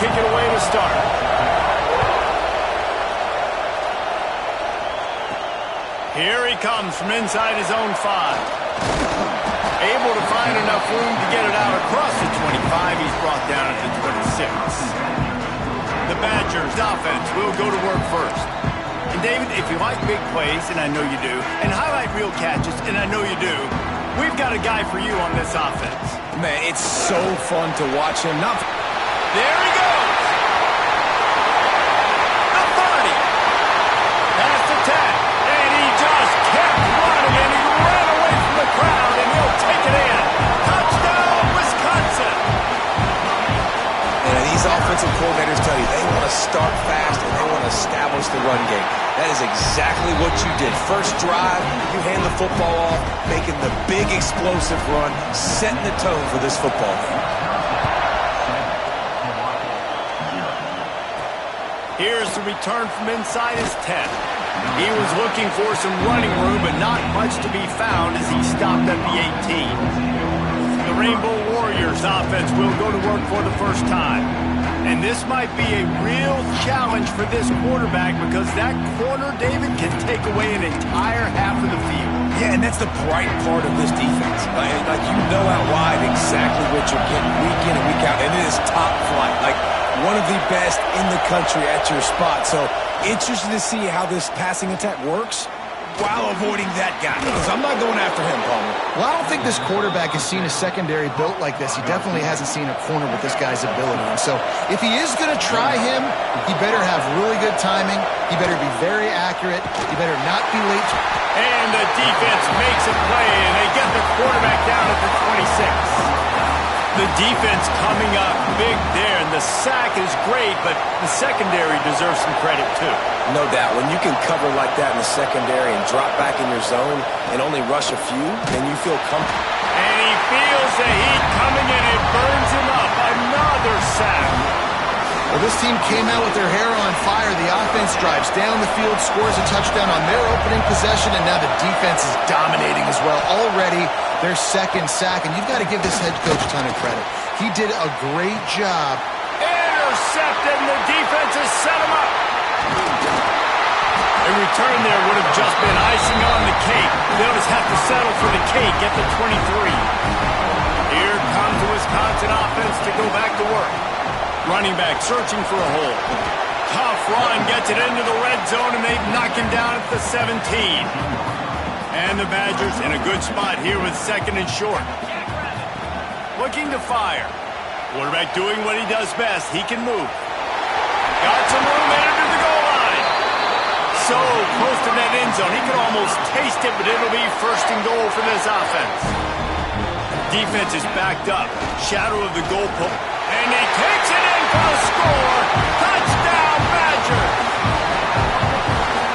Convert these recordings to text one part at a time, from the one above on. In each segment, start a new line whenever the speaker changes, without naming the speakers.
kick it away to start. Here he comes from inside his own 5. Able to find enough room to get it out across the 25. He's brought down at the 26. The Badgers offense will go to work first. And David, if you like big plays, and I know you do, and highlight reel catches, and I know you do, we've got a guy for you on this offense.
Man, it's so fun to watch him.
There he goes. The 30. Past the 10. And he just kept running, and he ran away from the crowd, and he'll take it in. Touchdown, Wisconsin.
And these offensive coordinators tell you they want to start fast and they want to establish the run game. That is exactly what you did. First drive, you hand the football off, making the big explosive run, setting the tone for this football game.
Here's the return from inside his 10. He was looking for some running room, but not much to be found as he stopped at the 18. The Rainbow Warriors offense will go to work for the first time. And this might be a real challenge for this quarterback because that corner, David, can take away an entire half of the field.
Yeah, and that's the bright part of this defense. Like you know out wide exactly what you're getting week in and week out, and it is top flight. Like one of the best in the country at your spot. So interested to see how this passing attack works while avoiding that guy, because I'm not going after him, Palmer.
Well, I don't think this quarterback has seen a secondary built like this. He definitely hasn't seen a corner with this guy's ability. And so if he is going to try him, he better have really good timing. He better be very accurate. He better not be late.
And the defense makes a play, and they get the quarterback down at the 26. The defense coming up big there, and the sack is great, but the secondary deserves some credit too.
No doubt. When you can cover like that in the secondary and drop back in your zone and only rush a few, then you feel comfortable.
And he feels the heat coming in. It burns him up. Another sack.
Well, this team came out with their hair on fire. The offense drives down the field, scores a touchdown on their opening possession, and now the defense is dominating as well. Already their second sack, and you've got to give this head coach a ton of credit. He did a great job.
Intercepted, and the defense has set him up. A return there would have just been icing on the cake. They'll just have to settle for the cake at the 23. Here comes the Wisconsin offense to go back to work. Running back searching for a hole. Tough run, gets it into the red zone, and they knock him down at the 17. And the Badgers in a good spot here with second and short. Looking to fire. Quarterback doing what he does best. He can move. Got some room into the goal line. So close to that end zone. He could almost taste it, but it'll be first and goal for this offense. Defense is backed up. Shadow of the goal post. And he takes it in for the score. Touchdown, Badgers.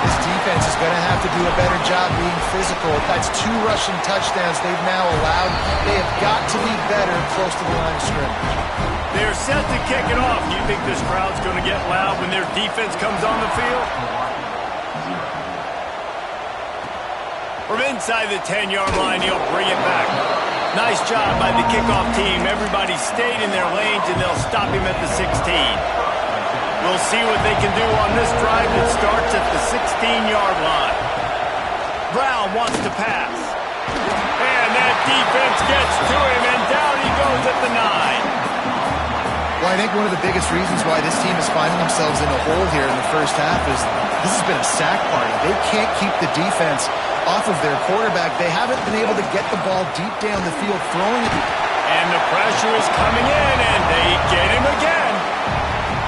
This defense is going to have to do a better job being physical. That's 2 rushing touchdowns they've now allowed. They have got to be better close to the line of scrimmage.
They're set to kick it off. Do you think this crowd's going to get loud when their defense comes on the field? From inside the 10-yard line, he'll bring it back. Nice job by the kickoff team. Everybody stayed in their lanes, and they'll stop him at the 16. We'll see what they can do on this drive that starts at the 16-yard line. Brown wants to pass. And that defense gets to him, and down he goes at the 9.
Well, I think one of the biggest reasons why this team is finding themselves in a hole here in the first half is this has been a sack party. They can't keep the defense off of their quarterback. They haven't been able to get the ball deep down the field, throwing it.
And the pressure is coming in, and they get him again.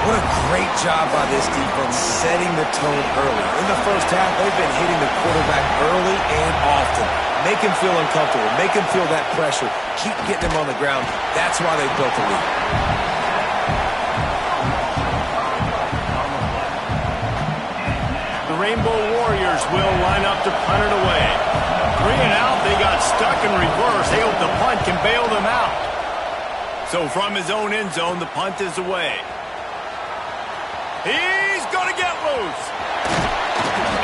What a great job by this defense setting the tone early. In the first half, they've been hitting the quarterback early and often. Make him feel uncomfortable. Make him feel that pressure. Keep getting him on the ground. That's why they built the lead.
The Rainbow Warriors will line up to punt it away. 3 and out, they got stuck in reverse. They hope the punt can bail them out. So from his own end zone, the punt is away. He's going to get loose.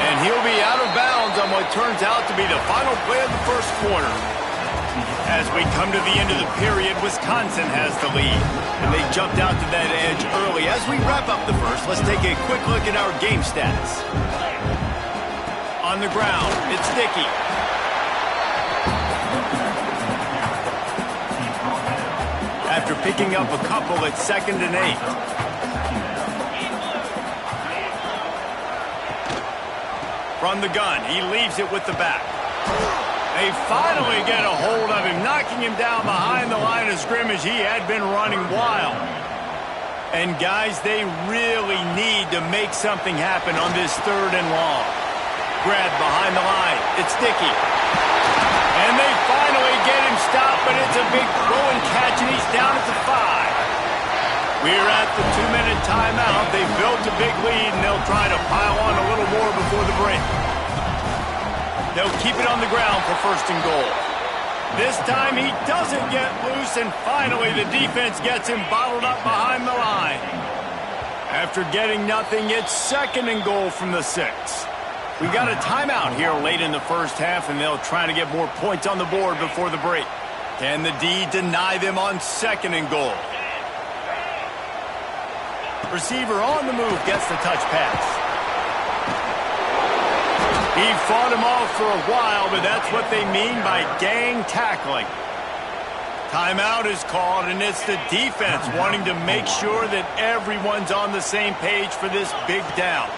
And he'll be out of bounds on what turns out to be the final play of the first quarter. As we come to the end of the period, Wisconsin has the lead. And they jumped out to that edge early. As we wrap up the first, let's take a quick look at our game stats. On the ground, it's Dickey. After picking up a couple, it's 2nd and 8. From the gun, he leaves it with the back. They finally get a hold of him, knocking him down behind the line of scrimmage. He had been running wild. And guys, they really need to make something happen on this 3rd and long. Grab behind the line. It's Dickey. And they finally get him stopped, but it's a big throw and catch, and he's down at the 5. We're at the 2-minute timeout. They've built a big lead, and they'll try to pile on a little more before the break. They'll keep it on the ground for 1st and goal. This time he doesn't get loose, and finally the defense gets him bottled up behind the line. After getting nothing, it's 2nd and goal from the 6. We got a timeout here late in the first half, and they'll try to get more points on the board before the break. Can the D deny them on 2nd and goal? Receiver on the move gets the touch pass. He fought him off for a while, but that's what they mean by gang tackling. Timeout is called, and it's the defense wanting to make sure that everyone's on the same page for this big down.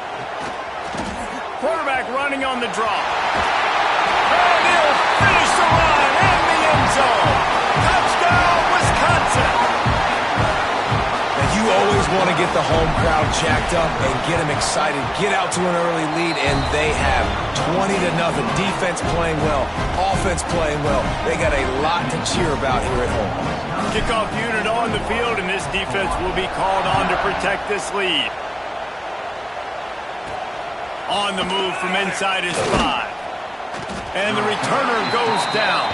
Quarterback running on the draw. And he'll finish the run in the end zone. Touchdown, Wisconsin.
Now, you always want to get the home crowd jacked up and get them excited. Get out to an early lead, and they have 20-0. Defense playing well, offense playing well. They got a lot to cheer about here at home.
Kickoff unit on the field, and this defense will be called on to protect this lead. On the move from inside his 5. And the returner goes down.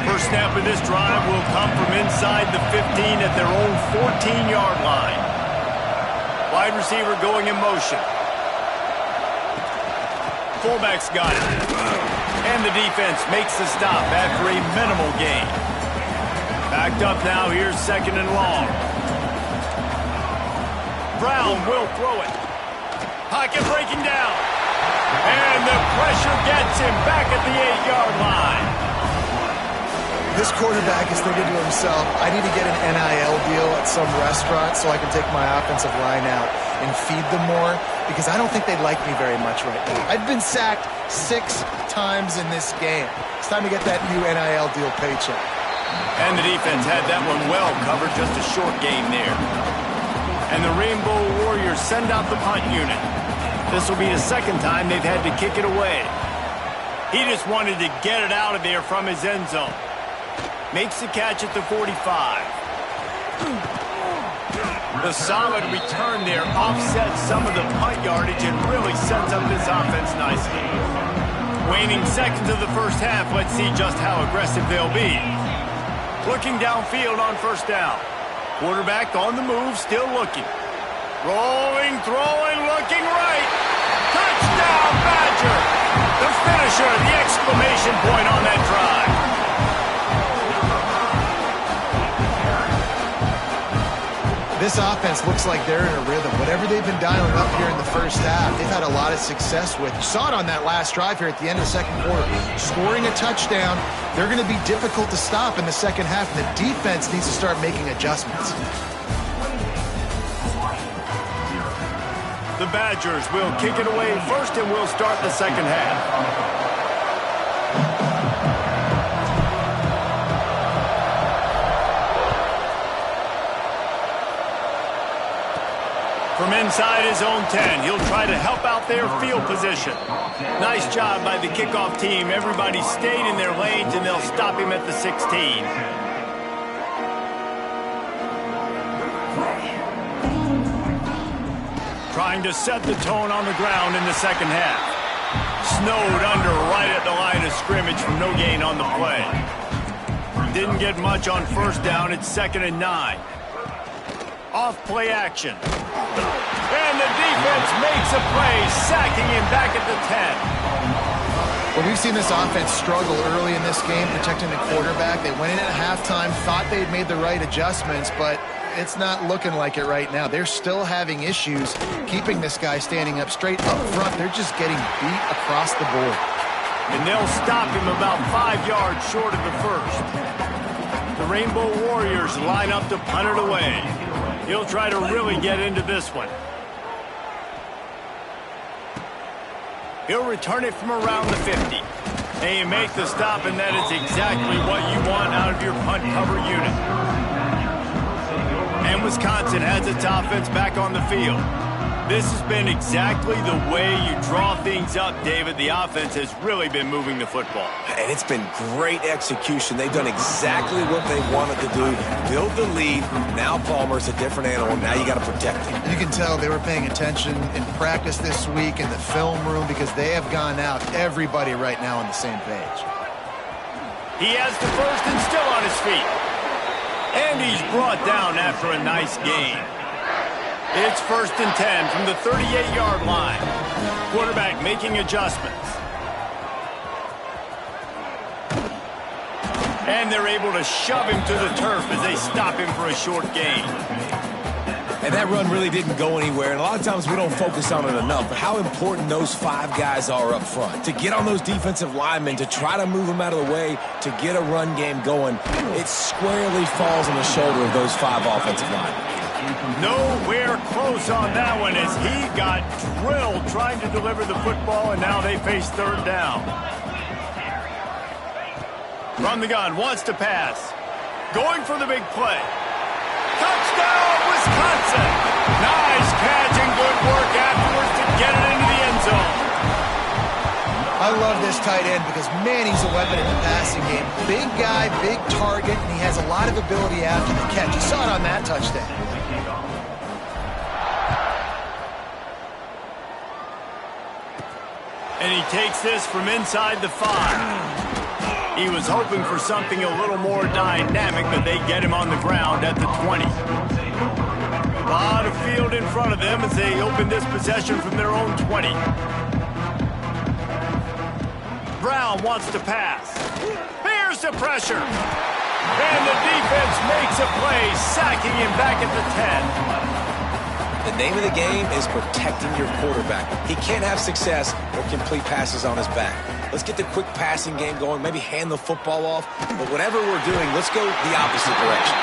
First snap of this drive will come from inside the 15 at their own 14-yard line. Wide receiver going in motion. Fullback's got it. And the defense makes the stop after a minimal gain. Backed up now, here's 2nd and long. Brown will throw it. Pocket breaking down. And the pressure gets him back at the 8-yard line.
This quarterback is thinking to himself, I need to get an NIL deal at some restaurant so I can take my offensive line out and feed them more, because I don't think they like me very much right now. I've been sacked 6 times in this game. It's time to get that new NIL deal paycheck.
And the defense had that one well covered, just a short game there. And the Rainbow Warriors send out the punt unit. This will be the 2nd time they've had to kick it away. He just wanted to get it out of there from his end zone. Makes the catch at the 45. The solid return there offsets some of the punt yardage and really sets up this offense nicely. Waning seconds of the first half, let's see just how aggressive they'll be. Looking downfield on 1st down. Quarterback on the move, still looking. Rolling, throwing, looking right. Touchdown, Badger! The finisher, the exclamation point on that drive.
This offense looks like they're in a rhythm. Whatever they've been dialing up here in the first half, they've had a lot of success with. You saw it on that last drive here at the end of the 2nd quarter. Scoring a touchdown, they're going to be difficult to stop in the 2nd half, and the defense needs to start making adjustments.
The Badgers will kick it away first, and we'll start the 2nd half. From inside his own 10, he'll try to help out their field position. Nice job by the kickoff team. Everybody stayed in their lanes, and they'll stop him at the 16. Trying to set the tone on the ground in the 2nd half. Snowed under right at the line of scrimmage from no gain on the play. Didn't get much on 1st down. It's 2nd and 9. Off play action. And the defense makes a play, sacking him back at the 10.
Well, we've seen this offense struggle early in this game, protecting the quarterback. They went in at halftime, thought they'd made the right adjustments, but it's not looking like it right now. They're still having issues keeping this guy standing up straight up front. They're just getting beat across the board.
And they'll stop him about 5 yards short of the first. The Rainbow Warriors line up to punt it away. He'll try to really get into this one. He'll return it from around the 50. And you make the stop, and that is exactly what you want out of your punt cover unit. And Wisconsin has its offense back on the field. This has been exactly the way you draw things up, David. The offense has really been moving the football.
And it's been great execution. They've done exactly what they wanted to do. Build the lead. Now Palmer's a different animal. Now you got to protect him.
You can tell they were paying attention in practice this week in the film room because they have gone out, everybody right now on the same page.
He has the first and still on his feet. And he's brought down after a nice gain. It's 1st and 10 from the 38-yard line. Quarterback making adjustments. And they're able to shove him to the turf as they stop him for a short gain.
And that run really didn't go anywhere. And a lot of times we don't focus on it enough. But how important those 5 guys are up front. To get on those defensive linemen, to try to move them out of the way, to get a run game going, it squarely falls on the shoulder of those 5 offensive linemen.
Nowhere close on that one as he got drilled trying to deliver the football, and now they face 3rd down. From the gun, wants to pass. Going for the big play. Touchdown, Wisconsin! Nice catch and good work afterwards to get it into the end zone.
I love this tight end because, man, he's a weapon in the passing game. Big guy, big target, and he has a lot of ability after the catch. You saw it on that touchdown.
And he takes this from inside the 5. He was hoping for something a little more dynamic, but they get him on the ground at the 20. A lot of field in front of them as they open this possession from their own 20. Brown wants to pass. Here's the pressure. And the defense makes a play, sacking him back at the 10.
The name of the game is protecting your quarterback. He can't have success or complete passes on his back. Let's get the quick passing game going, maybe hand the football off. But whatever we're doing, let's go the opposite direction.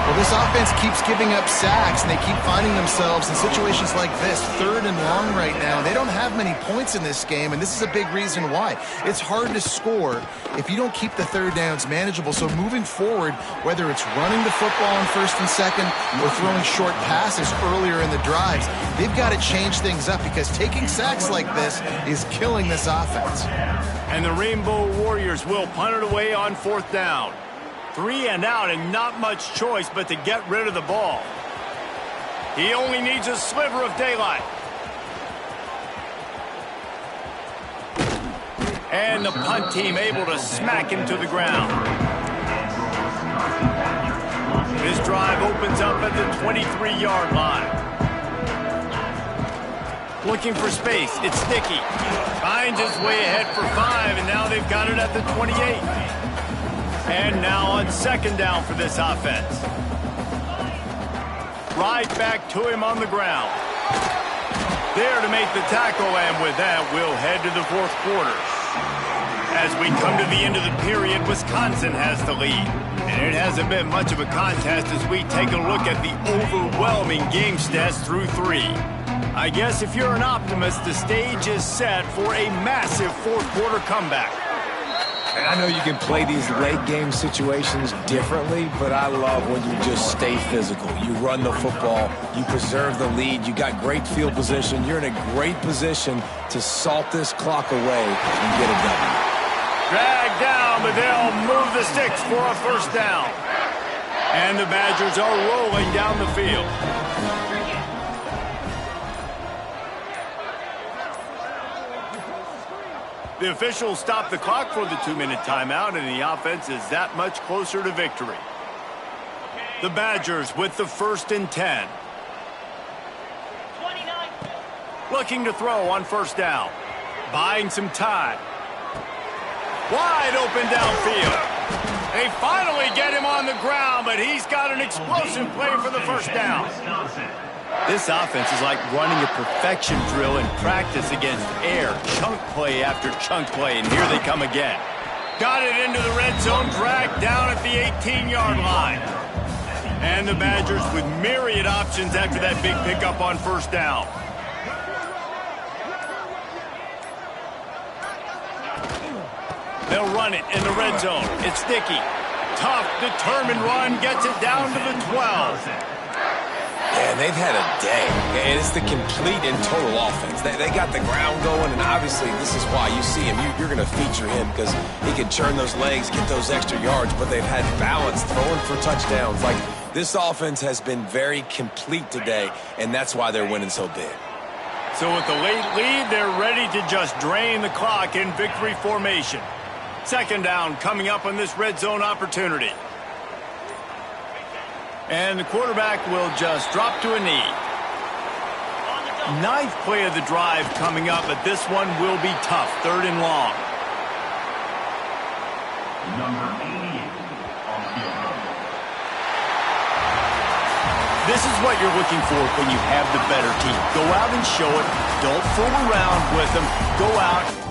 Well, this offense keeps giving up sacks, and they keep finding themselves in situations like this, 3rd and long right now. They don't have many points in this game, and this is a big reason why. It's hard to score if you don't keep the 3rd downs manageable. So moving forward, whether it's running the football on 1st and 2nd or throwing short passes earlier in the drives, they've got to change things up because taking sacks like this is killing this offense.
And the Rainbow Warriors will punt it away on 4th down. 3 and out, and not much choice but to get rid of the ball. He only needs a sliver of daylight. And the punt team able to smack him to the ground. This drive opens up at the 23-yard line. Looking for space. It's Sticky. Finds his way ahead for 5, and now they've got it at the 28. And now on 2nd down for this offense. Right back to him on the ground. There to make the tackle, and with that, we'll head to the 4th quarter. As we come to the end of the period, Wisconsin has the lead. And it hasn't been much of a contest as we take a look at the overwhelming game stats through 3. I guess if you're an optimist, the stage is set for a massive 4th quarter comeback.
And I know you can play these late game situations differently, but I love when you just stay physical. You run the football, you preserve the lead, you got great field position. You're in a great position to salt this clock away and get a W.
Dragged down, but they'll move the sticks for a 1st down. And the Badgers are rolling down the field. The officials stop the clock for the 2-minute timeout, and the offense is that much closer to victory. The Badgers with the 1st and 10.
29.
Looking to throw on 1st down. Buying some time. Wide open downfield. They finally get him on the ground, but he's got an explosive play for the first down. This offense is like running a perfection drill in practice against air. Chunk play after chunk play, and here they come again. Got it into the red zone, dragged down at the 18-yard line. And the Badgers with myriad options after that big pickup on first down. They'll run it in the red zone. It's sticky. Tough, determined run, gets it down to the 12.
Yeah, they've had a day, and it's the complete and total offense. They got the ground going, and obviously this is why you see him. You're going to feature him because he can churn those legs, get those extra yards, but they've had balance throwing for touchdowns. Like, this offense has been very complete today, and that's why they're winning so big.
So with the late lead, they're ready to just drain the clock in victory formation. Second down coming up on this red zone opportunity. And the quarterback will just drop to a knee. Ninth play of the drive coming up, but this one will be tough. Third and long.
Number 88 on the field.
This is what you're looking for when you have the better team. Go out and show it. Don't fool around with them. Go out.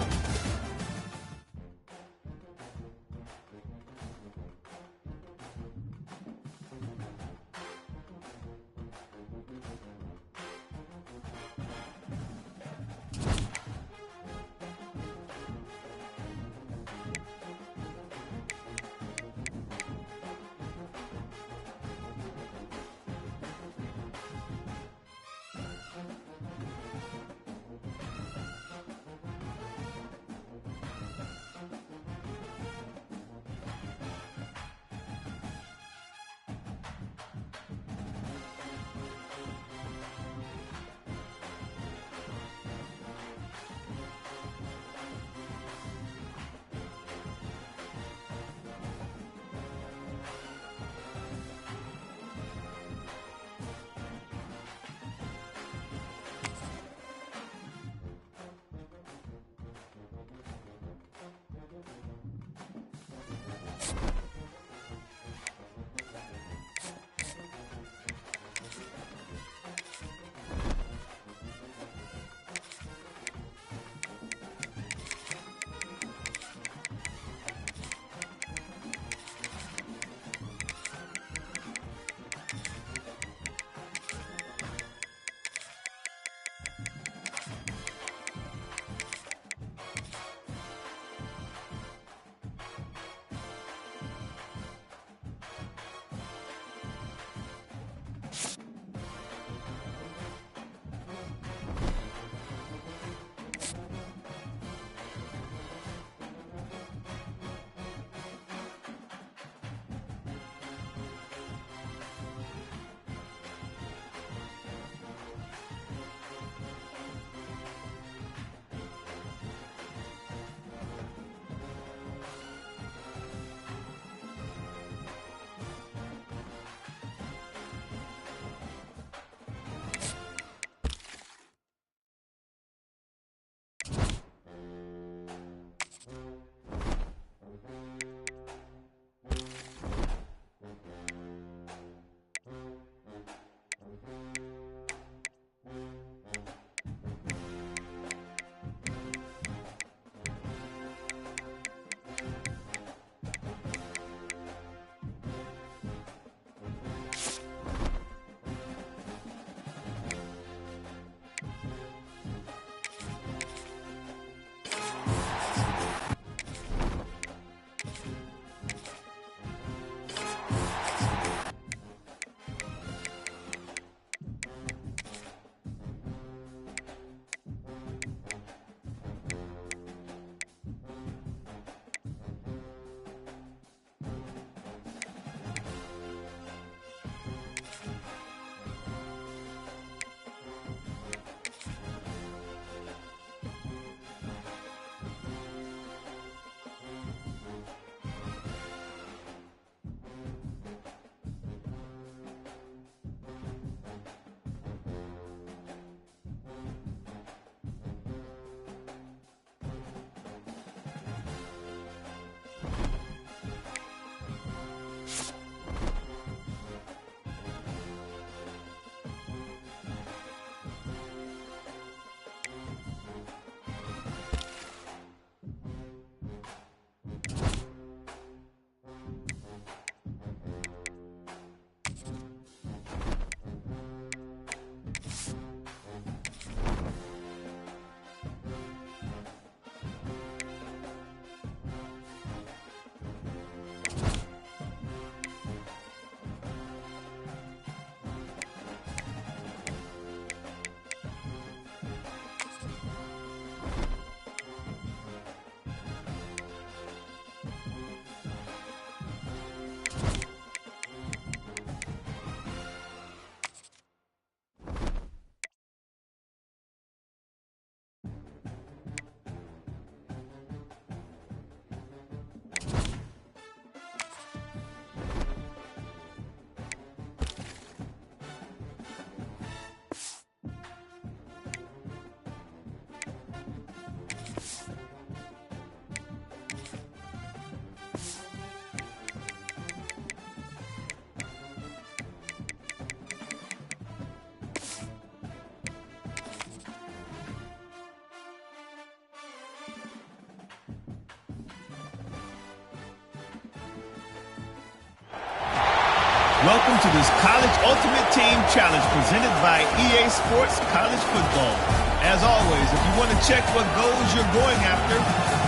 Welcome to this College Ultimate Team Challenge presented by EA Sports College Football. As always, if you want to check what goals you're going after,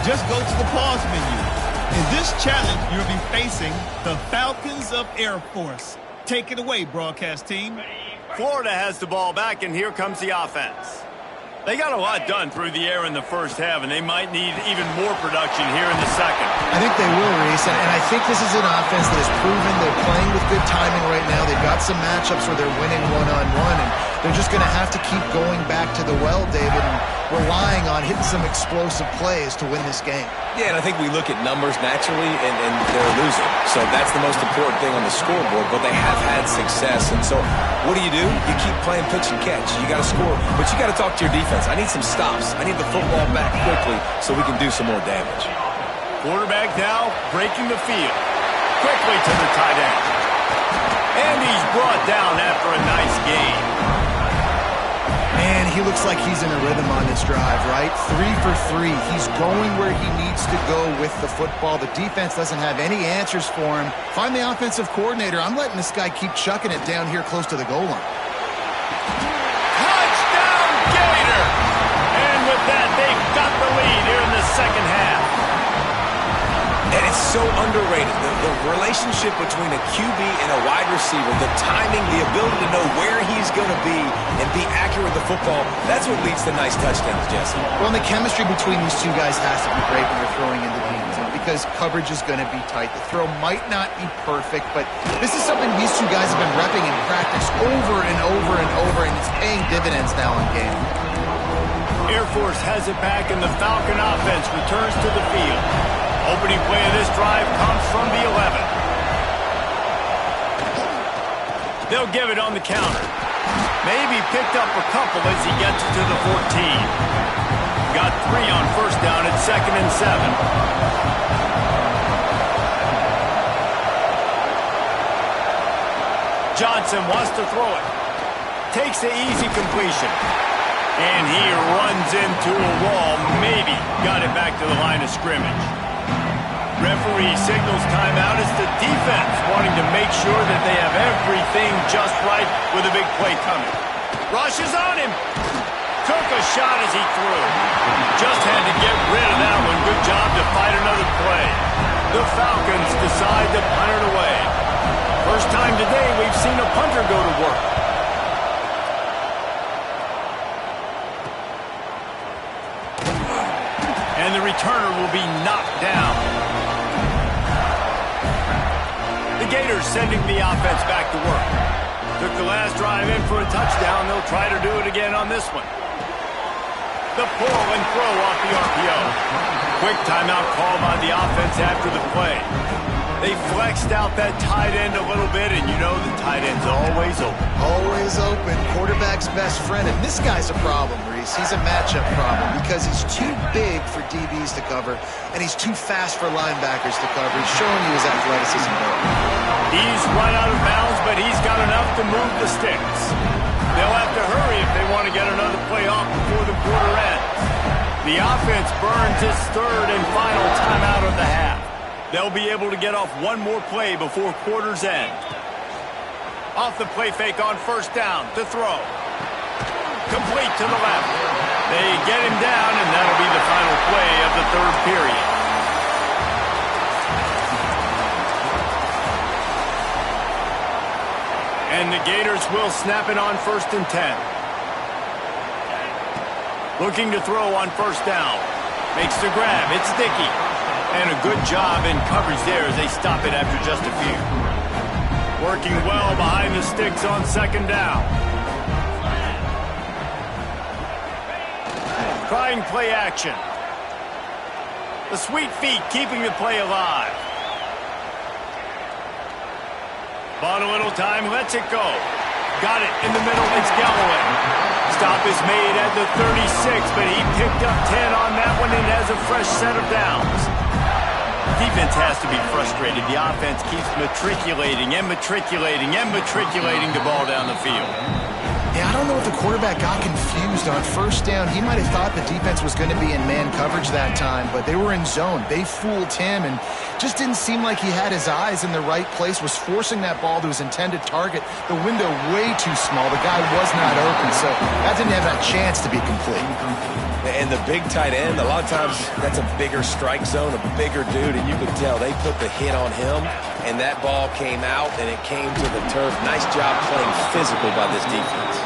just go to the pause menu. In this challenge, you'll be facing the Falcons of Air Force. Take it away, broadcast team.
Florida has the ball back, and here comes the offense. They got a lot done through the air in the first half, and they might need even more production here in the second.
I think they will, Reese, and I think this is an offense that has proven they're playing with good timing right now. They've got some matchups where they're winning one-on-one, and they're just going to have to keep going back to the well, David, and relying on hitting some explosive plays to win this game.
Yeah, and I think we look at numbers naturally, and they're losing. So that's the most important thing on the scoreboard, but they have had success. And so what do? You keep playing pitch and catch. You got to score, but you got to talk to your defense. I need some stops. I need the football back quickly so we can do some more damage.
Quarterback now breaking the field. Quickly to the tight end. And he's brought down after a nice gain.
And he looks like he's in a rhythm on this drive, right? 3 for 3. He's going where he needs to go with the football. The defense doesn't have any answers for him. If I'm the offensive coordinator, I'm letting this guy keep chucking it down here close to the goal line.
Touchdown, Gator! And with that, they've got the lead here in the second half.
And it's so underrated. The relationship between a QB and a wide receiver, the timing, the ability to know where he's going to be and be accurate with the football, that's what leads to nice touchdowns, Jesse.
Well, and the chemistry between these two guys has to be great when they're throwing into the end zone because coverage is going to be tight. The throw might not be perfect, but this is something these two guys have been repping in practice over and over and over, and it's paying dividends now in game.
Air Force has it back, and the Falcon offense returns to the field. Opening play of this drive comes from the 11. They'll give it on the counter. Maybe picked up a couple as he gets to the 14. Got 3 on first down at 2nd and 7. Johnson wants to throw it. Takes the easy completion. And he runs into a wall. Maybe got it back to the line of scrimmage. Referee signals timeout as the defense wanting to make sure that they have everything just right with a big play coming. Rushes on him. Took a shot as he threw. Just had to get rid of that one. Good job to fight another play. The Falcons decide to punt it away. First time today we've seen a punter go to work. And the returner will be knocked down. The Gators sending the offense back to work. Took the last drive in for a touchdown. They'll try to do it again on this one. The pull and throw off the RPO. Quick timeout call by the offense after the play. They flexed out that tight end a little bit, and you know the tight end's always open.
Always open. Quarterback's best friend. And this guy's a problem, Reese. He's a matchup problem because he's too big for DBs to cover, and he's too fast for linebackers to cover. He's showing you his athleticism there.
He's run out of bounds, but he's got enough to move the sticks. They'll have to hurry if they want to get another play off before the quarter ends. The offense burns its third and final timeout of the half. They'll be able to get off one more play before quarters end. Off the play fake on first down to throw. Complete to the left. They get him down, and that'll be the final play of the third period. And the Gators will snap it on 1st and 10. Looking to throw on first down. Makes the grab. It's Dickey. And a good job in coverage there as they stop it after just a few. Working well behind the sticks on 2nd down. Trying play action. The sweet feet keeping the play alive. Bought a little time, lets it go. Got it in the middle, it's Galloway. Stop is made at the 36, but he picked up 10 on that one and has a fresh set of downs. Defense has to be frustrated. The offense keeps matriculating and matriculating and matriculating the ball down the field.
Yeah, I don't know if the quarterback got confused on first down. He might have thought the defense was going to be in man coverage that time, but they were in zone. They fooled him and just didn't seem like he had his eyes in the right place, was forcing that ball to his intended target. The window way too small. The guy was not open, so that didn't have a chance to be complete.
And the big tight end, a lot of times that's a bigger strike zone, a bigger dude, and you could tell they put the hit on him, and that ball came out, and it came to the turf. Nice job playing physical by this defense.